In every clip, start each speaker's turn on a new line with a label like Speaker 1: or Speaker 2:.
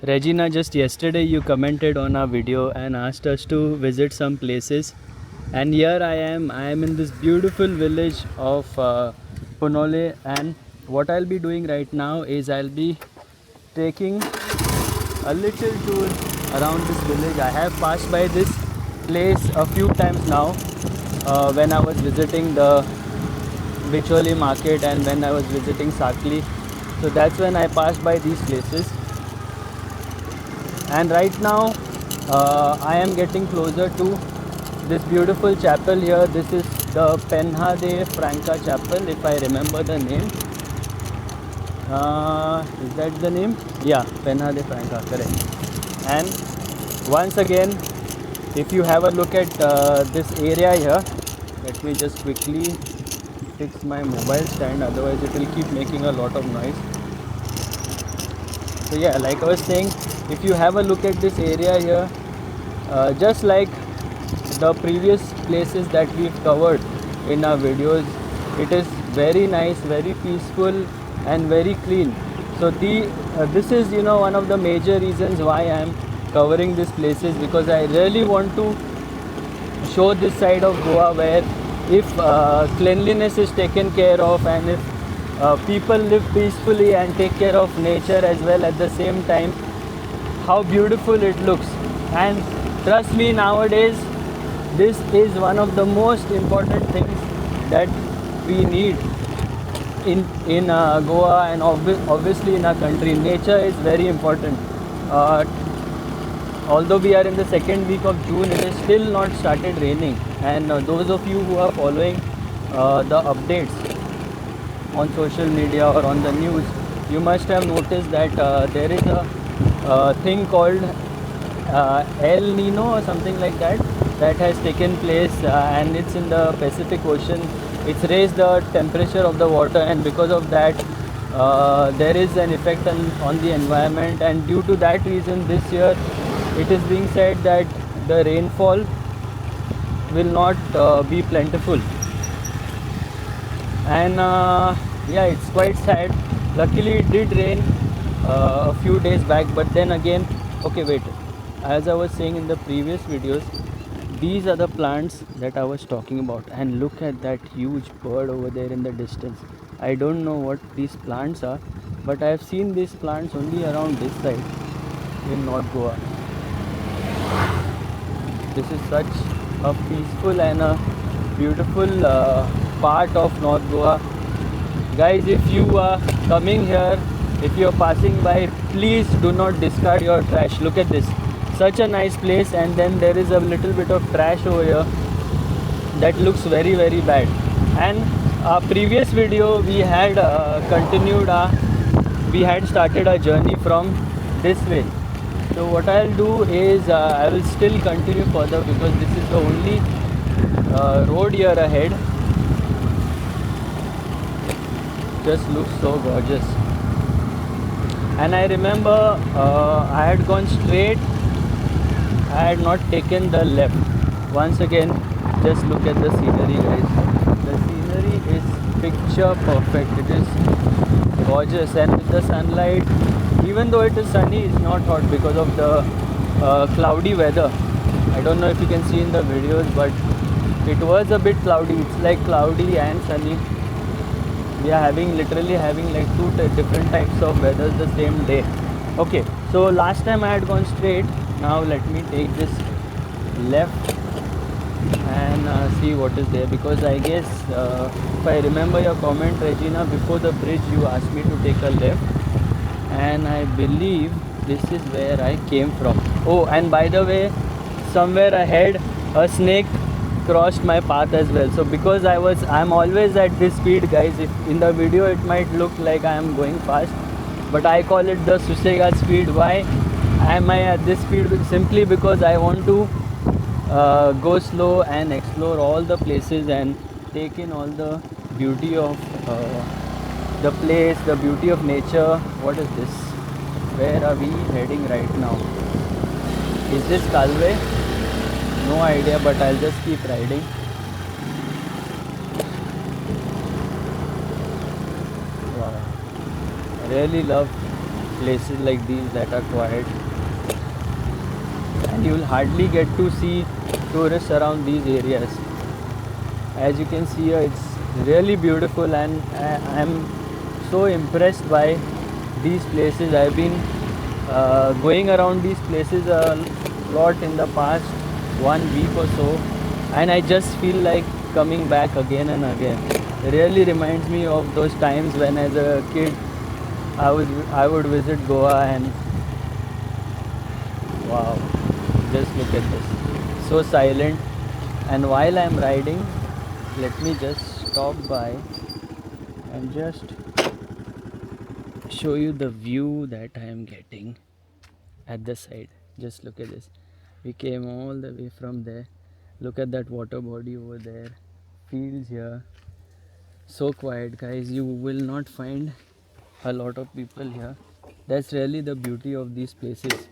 Speaker 1: Regina, just yesterday you commented on our video and asked us to visit some places. And here I am in this beautiful village of Punole, and what I'll be doing right now is I'll be taking a little tour around this village. I have passed by this place a few times now when I was visiting the Bicholi market and when I was visiting Sakli. So that's when I passed by these places. And right now I am getting closer to this beautiful chapel here. This is the Penha de Franca chapel, if I remember the name. Is that the name? Yeah, Penha de Franca, correct. And once again, if you have a look at this area here, let me just quickly fix my mobile stand, otherwise it will keep making a lot of noise. So yeah, like I was saying, if you have a look at this area here, just like the previous places that we've covered in our videos, it is very nice, very peaceful and very clean. So this is one of the major reasons why I am covering these places, because I really want to show this side of Goa where if cleanliness is taken care of, and if people live peacefully and take care of nature as well at the same time, how beautiful it looks. And trust me, nowadays this is one of the most important things that we need in Goa and obviously in our country. Nature is very important. Although we are in the second week of June, it is still not started raining, and those of you who are following the updates on social media or on the news, you must have noticed that there is a thing called El Nino or something like that has taken place, and it's in the Pacific Ocean. It's raised the temperature of the water, and because of that there is an effect on the environment, and due to that reason this year it is being said that the rainfall will not be plentiful. And yeah, it's quite sad. Luckily it did rain a few days back, but then again, okay, wait, as I was saying in the previous videos, these are the plants that I was talking about, and look at that huge bird over there in the distance. I don't know what these plants are, but I have seen these plants only around this side in North Goa. This is such a peaceful and a beautiful part of North Goa. Guys, if you are coming here, if you are passing by, please do not discard your trash. Look at this, such a nice place, and then there is a little bit of trash over here that looks very bad. And our previous video we had we had started our journey from this way. So what I'll do is I will still continue further, because this is the only road here ahead. Just looks so gorgeous. And I remember I had gone straight, I had not taken the left. Once again, just look at the scenery, guys. The scenery is picture perfect. It is gorgeous, and with the sunlight, even though it is sunny, it's not hot because of the cloudy weather. I don't know if you can see in the videos, but it was a bit cloudy. It's like cloudy and sunny. We are literally having like two different types of weathers the same day. Okay, so last time I had gone straight. Now let me take this left and see what is there, because I guess if I remember your comment, Regina, before the bridge you asked me to take a left, and I believe this is where I came from. Oh, and by the way, somewhere ahead a snake crossed my path as well. So because I'm always at this speed, guys. If in the video it might look like I am going fast, but I call it the Susega speed. Why am I at this speed? Simply because I want to go slow and explore all the places and take in all the beauty of the place, the beauty of nature. What is this? Where are we heading right now? Is this Kalwe? No idea, but I'll just keep riding. Wow. I really love places like these that are quiet, and you will hardly get to see tourists around these areas. As you can see here, it's really beautiful, and I am so impressed by these places. I've been going around these places a lot in the past 1 week or so, and I just feel like coming back again and again. It really reminds me of those times when as a kid I would visit Goa, and wow, just look at this. So silent. And while I'm riding, let me just stop by and just show you the view that I am getting at the side. Just look at this. We came all the way from there. Look at that water body over there. Fields here. So quiet, guys. You will not find a lot of people here. That's really the beauty of these places.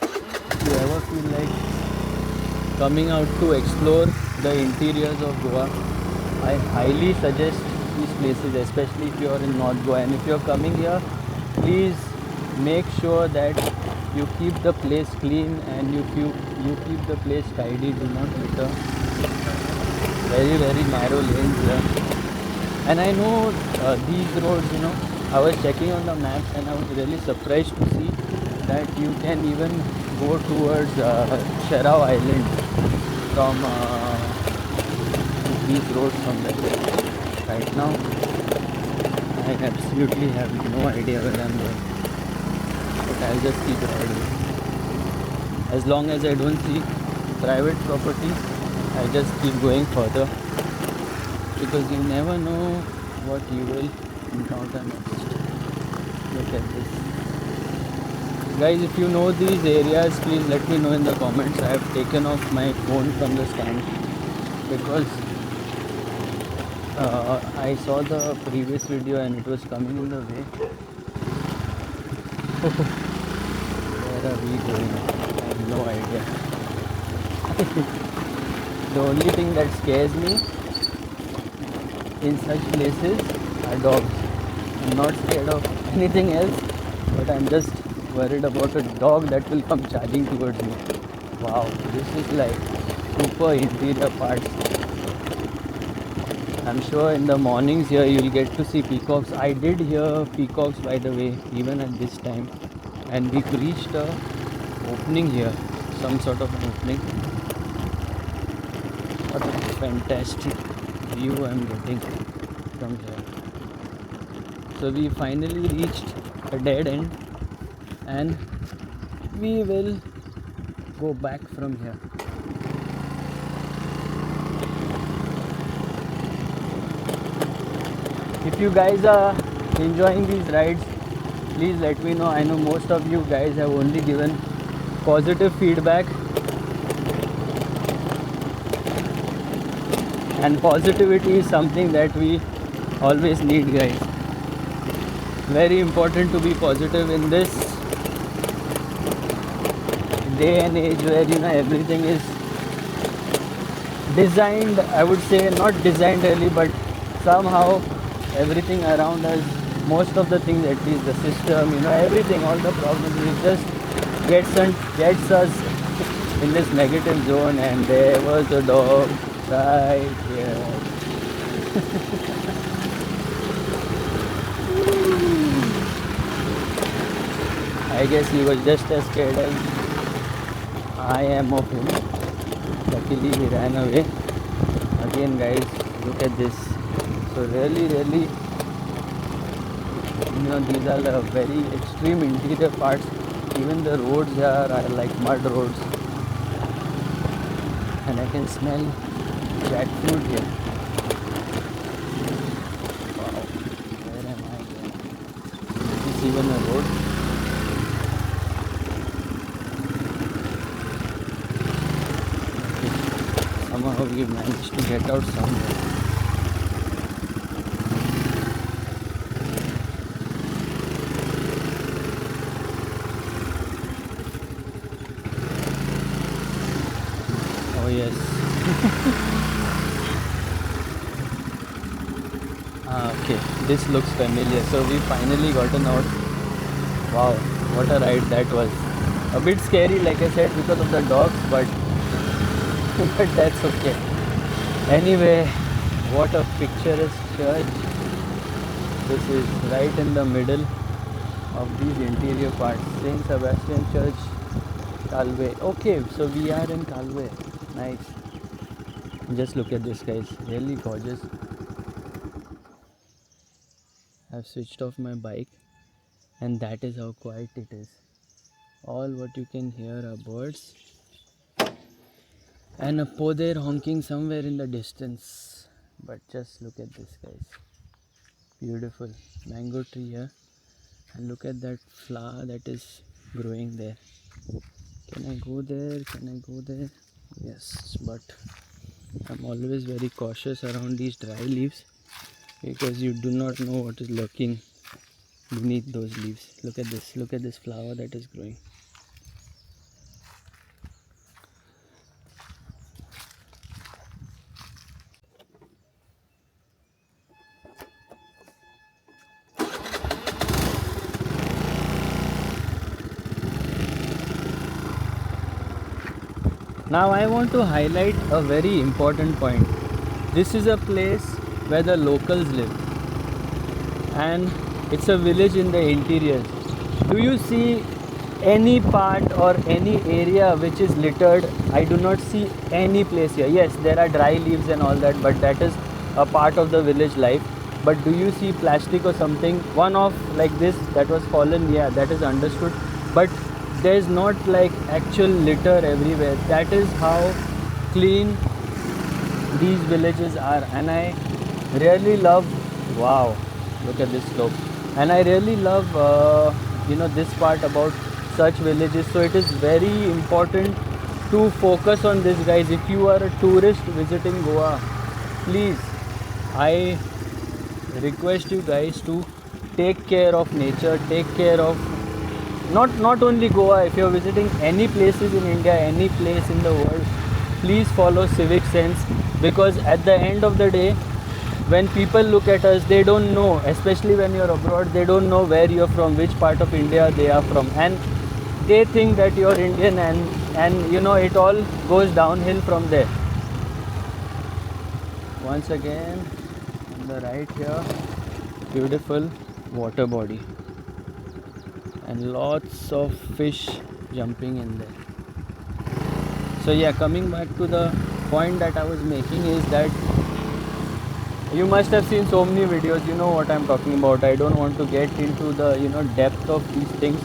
Speaker 1: If you ever feel like coming out to explore the interiors of Goa, I highly suggest these places, especially if you are in North Goa. And if you are coming here, please make sure that you keep the place clean, and you keep the place tidy. Do not litter. Very narrow lanes here. And I know these roads, I was checking on the maps, and I was really surprised to see that you can even go towards Sherao Island from these roads from there. Right now, I absolutely have no idea where I'm going, but I'll just keep riding. As long as I don't see private property, I just keep going further, because you never know what you will encounter next. Look at this. Guys, if you know these areas, please let me know in the comments. I have taken off my phone from the stand because I saw the previous video and it was coming in the way. Where are we going? I have no idea. The only thing that scares me in such places are dogs. I'm not scared of anything else, but I'm just worried about a dog that will come charging towards me. Wow, this is like super interior parts. I'm sure in the mornings here you'll get to see peacocks. I did hear peacocks, by the way, even at this time. And we've reached a opening here, some sort of an opening. What a fantastic view I'm getting from here. So we finally reached a dead end, and we will go back from here. If you guys are enjoying these rides, please let me know. I know most of you guys have only given positive feedback, and positivity is something that we always need, guys. Very important to be positive in this day and age where everything is designed, I would say not designed really, but somehow everything around us, most of the things, at least the system, everything, all the problems, it just gets us in this negative zone. And there was a dog right here. I guess he was just as scared as I am of him. Luckily he ran away. Again, guys, look at this. So really, these are the very extreme interior parts. Even the roads here are like mud roads. And I can smell jackfruit here. Wow, where am I going? Is this even a road? Somehow we managed to get out somewhere. Oh yes. Okay, this looks familiar. So we finally gotten out. Wow, what a ride that was. A bit scary, like I said, because of the dogs, but but that's okay. Anyway, what a picturesque church. This is right in the middle of these interior parts. Saint Sebastian Church, Calvé. Okay, so we are in Calvé. Nice. Just look at this, guys. Really gorgeous. I've switched off my bike, and that is how quiet it is. All what you can hear are birds and a poder honking somewhere in the distance. But just look at this, guys. Beautiful mango tree here, and look at that flower that is growing there. Can I go there? Can I go there? Yes, but I'm always very cautious around these dry leaves because you do not know what is lurking beneath those leaves. Look at this. Look at this flower that is growing. Now I want to highlight a very important point. This is a place where the locals live, and it's a village in the interior. Do you see any part or any area which is littered? I do not see any place here. Yes, there are dry leaves and all that, but that is a part of the village life. But do you see plastic or something? One off like this that was fallen, yeah, that is understood. But there's not like actual litter everywhere. That is how clean these villages are, and I really love. Wow, look at this slope, and I really love this part about such villages. So it is very important to focus on this, guys. If you are a tourist visiting Goa, please, I request you guys to take care of nature, take care of not only Goa. If you're visiting any places in India, any place in the world, please follow civic sense, because at the end of the day, when people look at us, they don't know, especially when you're abroad, they don't know where you're from, which part of India they are from, and they think that you're Indian, and it all goes downhill from there. Once again, on the right here, beautiful water body and lots of fish jumping in there. So yeah, coming back to the point that I was making is that you must have seen so many videos, you know what I'm talking about. I don't want to get into the depth of these things.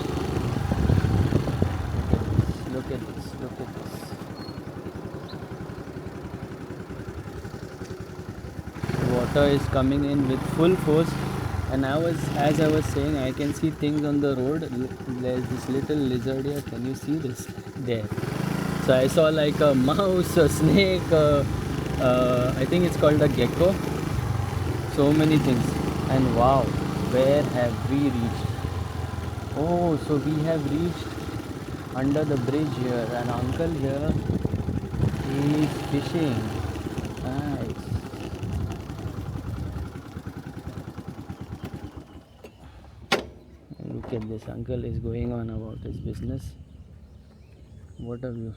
Speaker 1: Look at this, look at this. Water is coming in with full force, and as I was saying, I can see things on the road. There's this little lizard here. Can you see this? There. So I saw like a mouse, a snake, I think it's called a gecko. So many things. And wow, where have we reached? Oh, so we have reached under the bridge here. An uncle here is fishing. Nice. Look at this, uncle is going on about his business. What a view.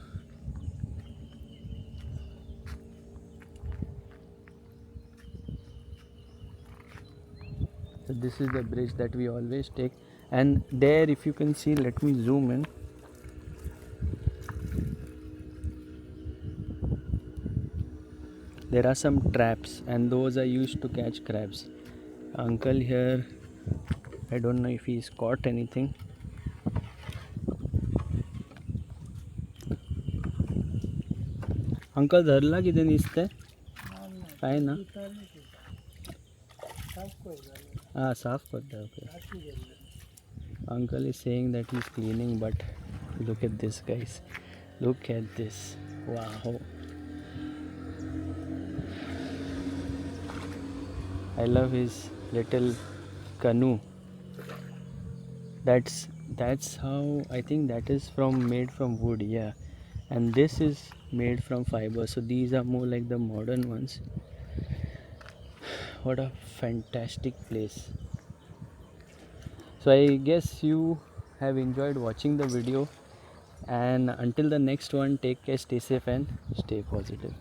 Speaker 1: So this is the bridge that we always take, and there, if you can see, let me zoom in. There are some traps, and those are used to catch crabs. Uncle here, I don't know if he's caught anything. Uncle धरला किती दिसतंय? काय ना? साफ करता है. Okay. Uncle is saying that he's cleaning, but look at this, guys. Look at this. Wow. I love his little canoe. That's how, I think that is made from wood, yeah. And this is made from fiber. So these are more like the modern ones. What a fantastic place. So I guess you have enjoyed watching the video, and until the next one, take care, stay safe and stay positive.